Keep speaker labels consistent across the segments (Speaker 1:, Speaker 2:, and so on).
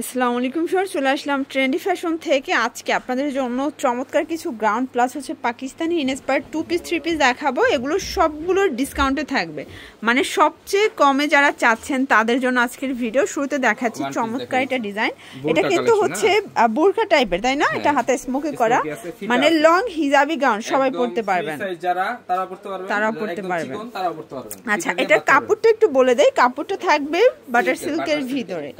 Speaker 1: আসসালামু আলাইকুম স্যার, চলে আসলাম ট্রেন্ডি ফ্যাশন থেকে। আজকে আপনাদের জন্য চমৎকার কিছু গ্রাউন্ড প্লাস হচ্ছে পাকিস্তানি ইন্সপায়ার্ড 2 পিস 3 পিস দেখাবো। এগুলো সবগুলোর ডিসকাউন্টে থাকবে, মানে সবচেয়ে কমে যারা চাচ্ছেন তাদের জন্য আজকের ভিডিও। শুরুতে দেখাচ্ছি চমৎকার একটা ডিজাইন। এটা কিন্তু হচ্ছে বোরকা টাইপের, তাই না? এটা হাতে স্মোকি করা, মানে লং হিজাবি গাউন, সবাই পড়তে পারবেন, তারা পড়তে পারবেন। আচ্ছা, এটার কাপড়টা একটু বলে দেই। কাপড়টা থাকবে বাটার সিল্কের ভিতরে,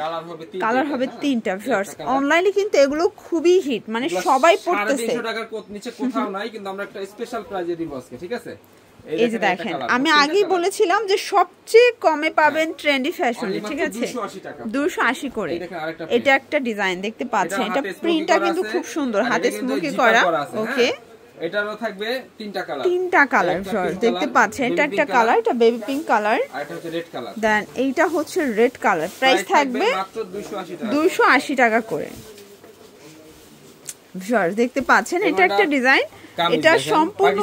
Speaker 1: কালার হবে তিনটা। ভিউয়ার্স, অনলাইনে কিন্তু এগুলো খুবই হিট, মানে সবাই পড়তেছে।
Speaker 2: 350 টাকার নিচে কোথাও নাই, কিন্তু আমরা একটা স্পেশাল প্রাইজে দিব আজকে, ঠিক আছে?
Speaker 1: এই যে দেখেন, আমি আগেই বলেছিলাম যে সবচেয়ে কমে পাবেন ট্রেন্ডি ফ্যাশনে, ঠিক আছে? 280 করে। এটা একটা ডিজাইন দেখতে পাচ্ছেন, এটা প্রিন্টটা কিন্তু খুব সুন্দর, হাতে স্মোকি করা। ওকে,
Speaker 2: এটারও থাকবে তিনটা
Speaker 1: কালার ভিউয়ার্স দেখতে পাচ্ছেন। এটা একটা কালার, এটা বেবি পিঙ্ক কালার,
Speaker 2: আর এটা হচ্ছে রেড কালার।
Speaker 1: দেন এইটা হচ্ছে রেড কালার। প্রাইস থাকবে
Speaker 2: মাত্র
Speaker 1: 280 টাকা করে। ভিউয়ার্স দেখতে পাচ্ছেন, এটা একটা ডিজাইন, এটা সম্পূর্ণ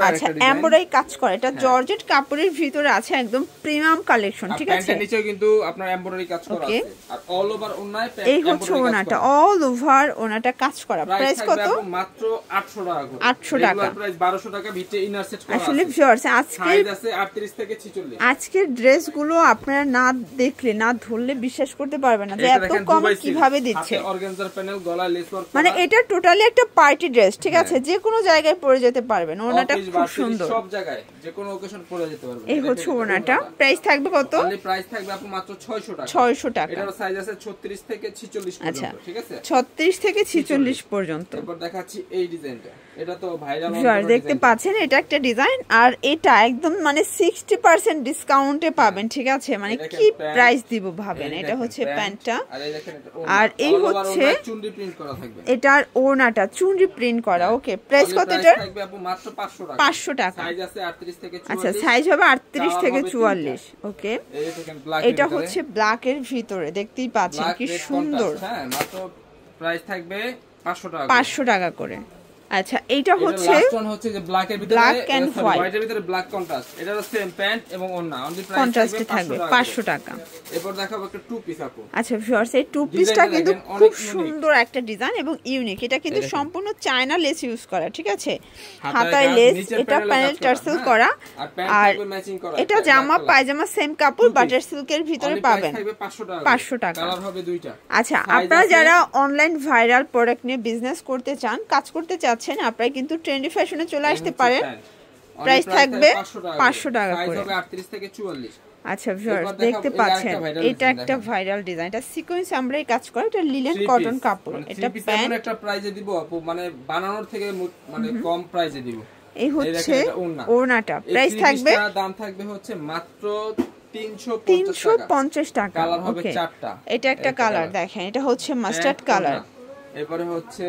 Speaker 1: আচ্ছা এমব্রয়ডারি কাজ করা। এটা জর্জেট কাপড়ের ভিতরে আছে, একদম প্রিমিয়াম কালেকশন, ঠিক আছে?
Speaker 2: প্যান্টের নিচেও কিন্তু আপনার এমব্রয়ডারি কাজ করা আছে, আর অল ওভার ওনায় প্যান্ট
Speaker 1: এই হচ্ছে ওনাটা, অল ওভার ওনাটা কাজ করা। প্রাইস কত?
Speaker 2: মাত্র 800 টাকা করে।
Speaker 1: 800 টাকা।
Speaker 2: প্রাইস 1200 টাকা, ভিতরে ইনার সেট করা আছে।
Speaker 1: আসলে ভিউয়ার্স, আজকে
Speaker 2: সাইজ আছে 38 থেকে 46।
Speaker 1: আজকের ড্রেসগুলো আপনারা না দেখলে, না ধরলে বিশ্বাস করতে পারবেন না যে এত কম কিভাবে দিচ্ছে।
Speaker 2: অর্গানজার প্যানেল, গলায় লেস ওয়ার্ক,
Speaker 1: মানে এটা টোটালি একটা পার্টি ড্রেস, ঠিক আছে? যে কোনো জায়গায় পরে যেতে পারবেন। ওনাটা খুব সুন্দর,
Speaker 2: সব জায়গায় যে কোনো অকেশন পরে যেতে পারবেন।
Speaker 1: এই হচ্ছে ওনাটা। প্রাইস থাকবে কত?
Speaker 2: প্রাইস থাকবে আপু মাত্র 600 টাকা।
Speaker 1: 600 টাকা।
Speaker 2: এটার সাইজ আছে 36 থেকে 46 পর্যন্ত, ঠিক আছে?
Speaker 1: 36 থেকে 46 পর্যন্ত।
Speaker 2: এরপর দেখাচ্ছি এই ডিজাইনটা, এটা তো ভাইরাল
Speaker 1: দেখতে পাচ্ছেন, এটা একটা ডিজাইন, আর এটা একদম মানে 60% ডিসকাউন্টে পাবেন, ঠিক আছে? মানে কি প্রাইস দিব ভাবেন। এটা হচ্ছে প্যান্টটা, আর এই হচ্ছে
Speaker 2: চুনরি প্রিন্ট করা থাকবে।
Speaker 1: এটার ওড়নাটা চুনরি প্রিন্ট করা। ওকে, প্রাইস কত এটার?
Speaker 2: থাকবে আপু মাত্র 500 টাকা।
Speaker 1: 500 টাকা।
Speaker 2: সাইজ আছে 38 থেকে 44।
Speaker 1: আচ্ছা, সাইজ হবে 38 থেকে 44। ওকে, এটা হচ্ছে ব্ল্যাক এর ভিতরে, দেখতেই পাচ্ছেন কি সুন্দর।
Speaker 2: হ্যাঁ, মাত্র প্রাইস থাকবে 500 টাকা।
Speaker 1: 500 টাকা করে। আচ্ছা, এইটা হচ্ছে
Speaker 2: লাস্ট ওয়ান হচ্ছে যে ব্ল্যাক এর ভিতরে,
Speaker 1: ব্ল্যাক এন্ড
Speaker 2: হোয়াইটের ভিতরে ব্ল্যাক কন্ট্রাস্ট। এটারও সেম প্যান্ট এবং ওড়না, অনলি প্রাইস
Speaker 1: কন্ট্রাস্টে থাকবে 500 টাকা।
Speaker 2: এরপর দেখাবো একটা টু পিস আপু।
Speaker 1: আচ্ছা ভিউয়ার্স, এই টু পিসটা কিন্তু খুব সুন্দর একটা ডিজাইন এবং ইউনিক। এটা কিন্তু সম্পূর্ণ চায়না লেস ইউজ করা, ঠিক আছে? হাতায় লেস, এটা প্যানেল টার্সেল করা, আর এটা জামা পায়জামা সেম কাপড়, বাটার সিল্কের ভিতরে পাবেন। 500 টাকা।
Speaker 2: কালার হবে দুইটা।
Speaker 1: আচ্ছা, আপনারা যারা অনলাইন ভাইরাল প্রোডাক্ট নিয়ে বিজনেস করতে চান, কাজ করতে চাচ্ছেন, আপনারা কিন্তু ট্রেন্ডি ফ্যাশনে চলে আসতে পারেন। প্রাইস থাকবে 500 টাকা করে।
Speaker 2: সাইজ হবে 38 থেকে 44।
Speaker 1: আচ্ছা ভিউয়ার্স দেখতে পাচ্ছেন, এটা একটা ভাইরাল ডিজাইন, এটা সিকোয়েন্স আমরাই কাজ করা, এটা লিনেন কটন কাপড়। এটা প্যান্ট
Speaker 2: একটা প্রাইজে দিব আপু, মানে বানানোর থেকে মানে কম প্রাইজে দিব।
Speaker 1: এই হচ্ছে ওড়নাটা। প্রাইস থাকবে,
Speaker 2: দাম থাকবে হচ্ছে মাত্র 350
Speaker 1: টাকা।
Speaker 2: কালার হবে 4টা।
Speaker 1: এটা একটা কালার দেখেন, এটা হচ্ছে মাস্টার্ড কালার।
Speaker 2: এরপরে হচ্ছে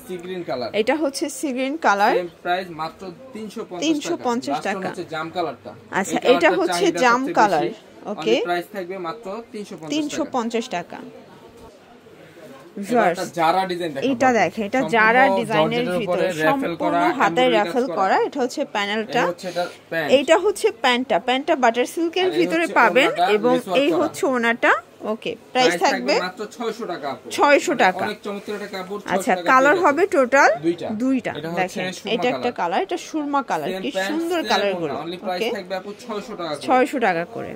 Speaker 2: সি গ্রিন কালার,
Speaker 1: এটা হচ্ছে sea green colour.
Speaker 2: Same price মাত্র 350 টাকা। হচ্ছে জাম কালারটা।
Speaker 1: আচ্ছা, এটা হচ্ছে জাম কালার। ওকে,
Speaker 2: প্রাইস থাকবে মাত্র
Speaker 1: 350 টাকা।
Speaker 2: এটা
Speaker 1: দেখেন, এটা জারা ডিজাইনের ভিতরে সম্পূর্ণ হাতায় রাফেল করা। এটা হচ্ছে প্যানেলটা, এইটা হচ্ছে প্যান্টটা বাটার সিল্কের ভিতরে পাবেন, এবং এই হচ্ছে ওনাটা। ওকে, প্রাইস থাকবে
Speaker 2: মাত্র 600 টাকা।
Speaker 1: 600 টাকা।
Speaker 2: অনেক চমৎকার একটা কাপড়।
Speaker 1: আচ্ছা, কালার হবে টোটাল দুইটা।
Speaker 2: দেখেন,
Speaker 1: এটা একটা কালার, এটা সুরমা কালার, কি সুন্দর কালারগুলো।
Speaker 2: ওকে, প্রাইস থাকবে আপু 600 টাকা।
Speaker 1: 600 টাকা করে।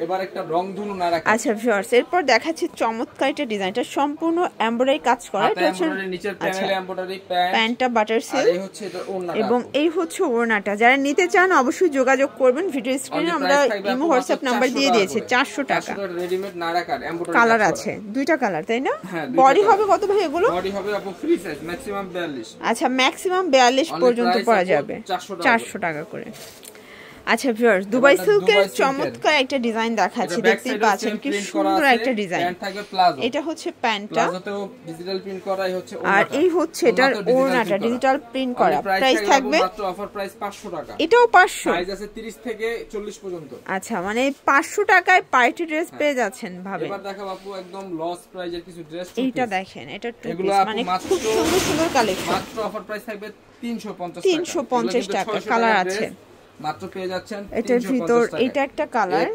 Speaker 2: এবার একটা রংধনু না রাখা।
Speaker 1: আচ্ছা ভিউয়ার্স, এরপর দেখাচ্ছি চমৎকার একটা ডিজাইন, এটা সম্পূর্ণ এমব্রয়ডারি কাজ করা। এটা হচ্ছে
Speaker 2: নিচের প্যানেলে এমব্রয়ডারি
Speaker 1: প্যান্টটা বাটার সিল্ক,
Speaker 2: এই হচ্ছে এটা ওড়নাটা,
Speaker 1: এবং এই হচ্ছে ওড়নাটা। যারা নিতে চান অবশ্যই যোগাযোগ করবেন। ভিডিও স্ক্রিনে আমরা ইমো হোয়াটসঅ্যাপ নাম্বার দিয়ে দিয়েছি। 400 টাকা।
Speaker 2: রেডিমেড না রাখার এমব্রয়ডারি
Speaker 1: কালার আছে, দুইটা কালার, তাই না? বডি হবে কত ভাই এগুলো?
Speaker 2: বডি হবে আপু ফ্রি সাইজ, ম্যাক্সিমাম 42।
Speaker 1: আচ্ছা, ম্যাক্সিমাম 42 পর্যন্ত পরা যাবে। 400 টাকা করে। আচ্ছা ভিউয়ার্স, দুবাই সিল্কের চমৎকার একটা ডিজাইন দেখাচ্ছি, দেখতেই পাচ্ছেন কি সুন্দর একটা ডিজাইন। এটা হচ্ছে প্যান্টটা,
Speaker 2: প্লাজোতেও ডিজিটাল প্রিন্ট করাই হচ্ছে ওড়নাটা,
Speaker 1: আর এই হচ্ছে এটার ওড়নাটা ডিজিটাল প্রিন্ট করা। প্রাইস থাকবে
Speaker 2: মাত্র অফার প্রাইস 500 টাকা।
Speaker 1: এটাও 500,
Speaker 2: সাইজ আছে 30 থেকে 40 পর্যন্ত।
Speaker 1: আচ্ছা, মানে 500 টাকায় পার্টি ড্রেস পেয়ে যাচ্ছেন ভাবে।
Speaker 2: এবার দেখাবো আপু একদম লস প্রাইজের কিছু ড্রেস।
Speaker 1: এইটা দেখেন, এটা টু পিস, মানে খুব সুন্দর সুন্দর কালেকশন।
Speaker 2: মাত্র অফার প্রাইস থাকবে
Speaker 1: 350 টাকা। কালার আছে,
Speaker 2: মাত্র পেয়ে যাচ্ছেন
Speaker 1: এটার ভিতর। এটা একটা কালার,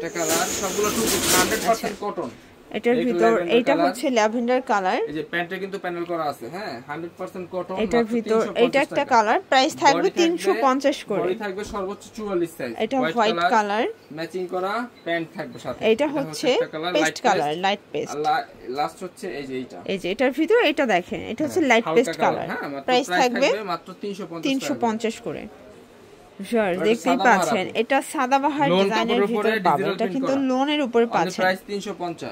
Speaker 2: সবগুলো 100% কটন।
Speaker 1: এটার ভিতর এটা হচ্ছে ল্যাভেন্ডার কালার।
Speaker 2: এই যে প্যান্টে কিন্তু প্যানেল করা আছে, হ্যাঁ 100% কটন।
Speaker 1: এটার ভিতর এটা একটা কালার, প্রাইস থাকবে 350 করে।
Speaker 2: বডি থাকবে সর্বোচ্চ 44 সাইজ।
Speaker 1: এটা হোয়াইট কালার
Speaker 2: ম্যাচিং করা প্যান্ট থাকবে সাথে।
Speaker 1: এটা হচ্ছে paste colour, light paste.
Speaker 2: Last হচ্ছে এই যে এইটা,
Speaker 1: এই যে এটার ভিতর এটা দেখেন, এটা হচ্ছে লাইট পেস্ট কালার। প্রাইস থাকবে
Speaker 2: মাত্র 350
Speaker 1: করে। স্যার দেখতেই পাচ্ছেন এটা সাদাবাহার ডিজাইনের ভিতরে পাবেন, এটা কিন্তু লোনের উপরে পাচ্ছেন।
Speaker 2: প্রাইস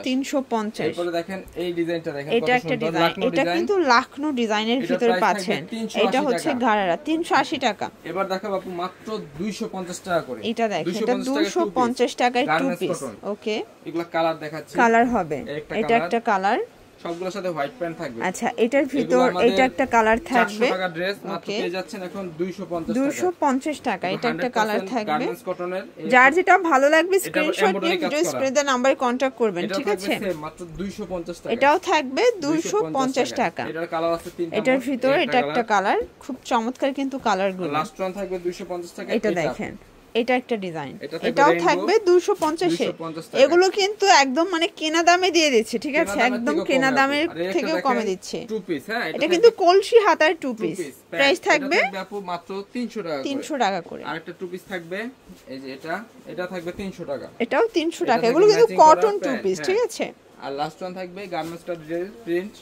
Speaker 2: 350। এরপরে দেখেন এই ডিজাইনটা দেখেন,
Speaker 1: এটা একটা ডিজাইন, এটা কিন্তু লাখনো ডিজাইনের ভিতরে পাচ্ছেন। এটা হচ্ছে গারারা 380 টাকা।
Speaker 2: এবার দেখাবো আপু মাত্র 250 টাকা করে।
Speaker 1: এটা দেখেন, এটা 250 টাকায় টু পিস। ওকে,
Speaker 2: এগুলা কালার দেখাচ্ছি,
Speaker 1: কালার হবে। এটা একটা কালার,
Speaker 2: সবগুলোর সাথে হোয়াইট প্যান্ট থাকবে।
Speaker 1: আচ্ছা, এটার ভিতর এটা একটা কালার থাকবে।
Speaker 2: 400 টাকা ড্রেস মাত্র পেয়ে যাচ্ছেন এখন 250
Speaker 1: টাকা। এটা একটা কালার থাকবে।
Speaker 2: গার্মেন্টস কটনের,
Speaker 1: যার যেটা ভালো লাগবে স্ক্রিনশট নিয়ে ভিডিও স্ক্রিনে নাম্বারে কন্টাক্ট করবেন, ঠিক আছে?
Speaker 2: মাত্র 250 টাকা।
Speaker 1: এটাও থাকবে 250 টাকা।
Speaker 2: এটার কালার আছে তিনটা।
Speaker 1: এটার ভিতর এটা একটা কালার, খুব চমৎকার কিন্তু কালারগুলো।
Speaker 2: লাস্ট ওয়ান থাকবে 250 টাকা।
Speaker 1: এটা দেখেন, এটা একটা ডিজাইন, এটাও থাকবে 250 এ। এগুলো কিন্তু একদম মানে কেনা দামে দিয়ে দিচ্ছে, ঠিক আছে? একদম কেনা দামের থেকেও কমে দিচ্ছে।
Speaker 2: টু পিস, হ্যাঁ
Speaker 1: এটা কিন্তু কলসি হাতার টু পিস। প্রাইস থাকবে
Speaker 2: মাত্র 300 টাকা।
Speaker 1: 300 টাকা করে।
Speaker 2: আরেকটা টু পিস থাকবে, এই যে এটা থাকবে 300 টাকা।
Speaker 1: এটাও 300 টাকা। এগুলো কিন্তু কটন টু পিস, ঠিক আছে?
Speaker 2: আর লাস্ট ওয়ান থাকবে গার্মেন্টস টা প্রিন্ট,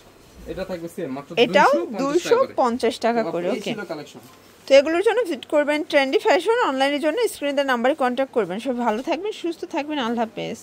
Speaker 2: এটা থাকবে সেম মাত্র 250
Speaker 1: এটাও 250 টাকা করে। ওকে, তো এগুলোর জন্য ভিজিট করবেন ট্রেন্ডি ফ্যাশন। অনলাইনের জন্য স্ক্রিনে দেওয়া নাম্বারে কন্ট্যাক্ট করবেন। সবাই ভালো থাকবেন, সুস্থ থাকবেন। আল্লাহ হাফেজ।